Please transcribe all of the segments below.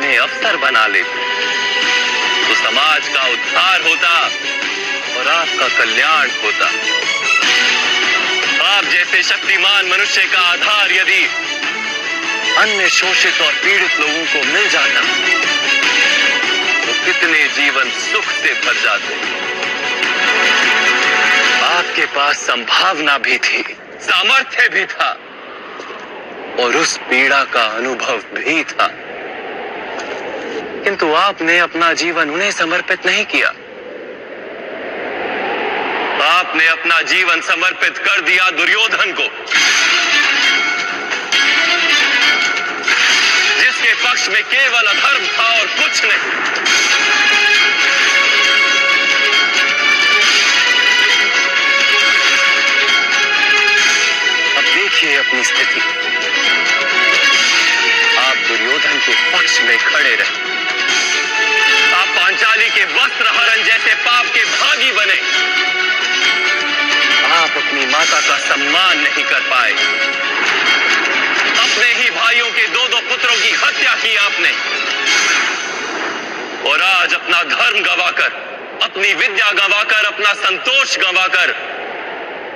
उन्हें अफसर बना लेते तो समाज का उद्धार होता और आपका कल्याण होता। आप जैसे शक्तिमान मनुष्य का आधार यदि अन्य शोषित और पीड़ित लोगों को मिल जाता तो कितने जीवन सुख से भर जाते। आपके पास संभावना भी थी, सामर्थ्य भी था और उस पीड़ा का अनुभव भी था, किंतु आपने अपना जीवन उन्हें समर्पित नहीं किया। आपने अपना जीवन समर्पित कर दिया दुर्योधन को, जिसके पक्ष में केवल अधर्म था और कुछ नहीं। अब देखिए अपनी स्थिति, आप दुर्योधन के पक्ष में खड़े रहे, आप पांचाली के वस्त्र हरण जैसे पाप के भागी बने, आप अपनी माता का सम्मान नहीं कर पाए, अपने ही भाइयों के दो दो पुत्रों की हत्या की आपने, और आज अपना धर्म गंवाकर, अपनी विद्या गंवाकर, अपना संतोष गंवाकर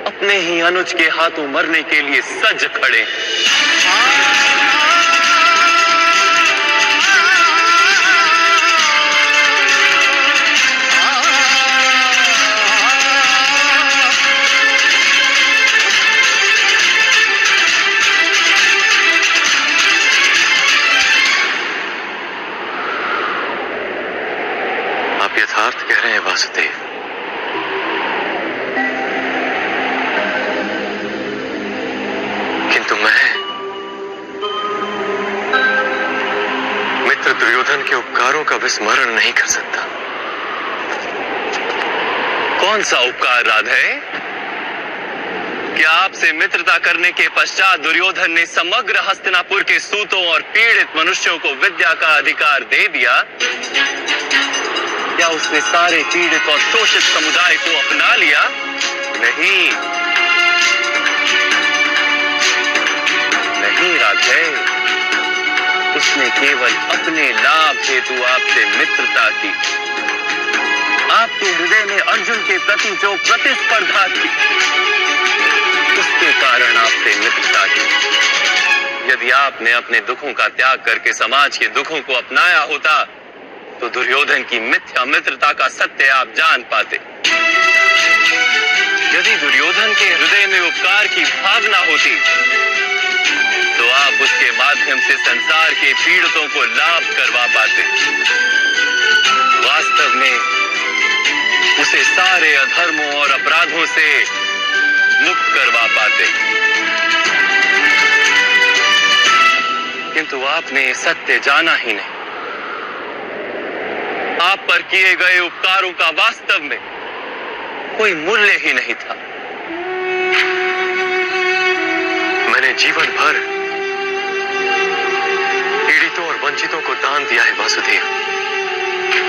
अपने ही अनुज के हाथों मरने के लिए सज खड़े। आप यथार्थ कह रहे हैं वासुदेव। किंतु मैं मित्र दुर्योधन के उपकारों का विस्मरण नहीं कर सकता। कौन सा उपकार राधे? क्या आपसे मित्रता करने के पश्चात दुर्योधन ने समग्र हस्तिनापुर के सूतों और पीड़ित मनुष्यों को विद्या का अधिकार दे दिया? क्या उसने सारे पीड़ित और शोषित समुदाय को अपना लिया? नहीं, नहीं राधे, उसने केवल अपने लाभ हेतु आपसे मित्रता की। आपके हृदय में अर्जुन के प्रति जो प्रतिस्पर्धा थी, उसके कारण आपसे मित्रता की। यदि आपने अपने दुखों का त्याग करके समाज के दुखों को अपनाया होता तो दुर्योधन की मिथ्या मित्रता का सत्य आप जान पाते। यदि दुर्योधन के हृदय में उपकार की भावना होती तो आप उसके माध्यम से संसार के पीड़ितों को लाभ करवा पाते। वास्तव में उसे सारे अधर्मों और अपराधों से मुक्त करवा पाते, किंतु आपने सत्य जाना ही नहीं। आप पर किए गए उपकारों का वास्तव में कोई मूल्य ही नहीं था। मैंने जीवन भर पीड़ितों और वंचितों को दान दिया है वासुदेव।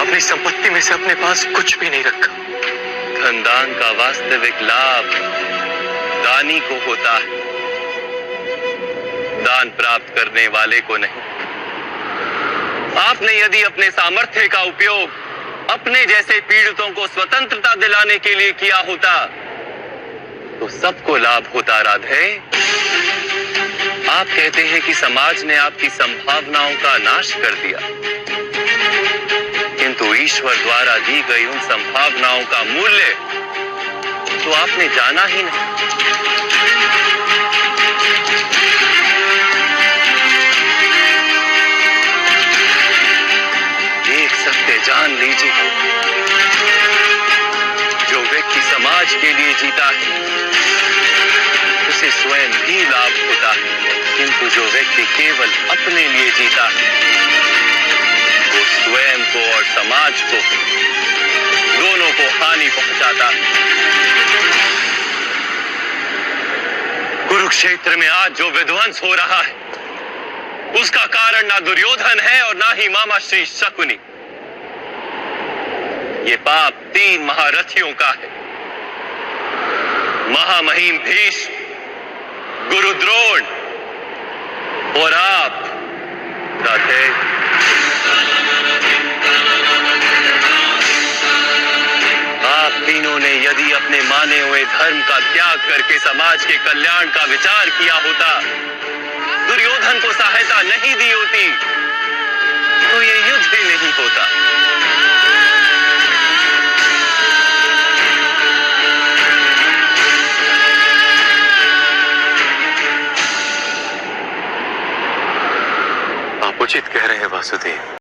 अपनी संपत्ति में से अपने पास कुछ भी नहीं रखा। धनदान का वास्तविक लाभ दानी को होता है, दान प्राप्त करने वाले को नहीं। आपने यदि अपने सामर्थ्य का उपयोग अपने जैसे पीड़ितों को स्वतंत्रता दिलाने के लिए किया होता तो सबको लाभ होता राधे। आप कहते हैं कि समाज ने आपकी संभावनाओं का नाश कर दिया, किंतु ईश्वर द्वारा दी गई उन संभावनाओं का मूल्य तो आपने जाना ही नहीं। एक सत्य जान लीजिए, जो व्यक्ति समाज के लिए जीता है उसे स्वयं भी लाभ होता है, किंतु जो व्यक्ति केवल अपने लिए जीता है वो स्वयं को और समाज को दोनों को हानि पहुंचाता है। कुरुक्षेत्र में आज जो विध्वंस हो रहा है उसका कारण ना दुर्योधन है और ना ही मामा श्री शकुनी। ये पाप 3 महारथियों का है, महामहिम भीष्म, गुरु द्रोण और आप राधे। यदि अपने माने हुए धर्म का त्याग करके समाज के कल्याण का विचार किया होता, दुर्योधन को सहायता नहीं दी होती, तो ये युद्ध ही नहीं होता। आप उचित कह रहे हैं वासुदेव।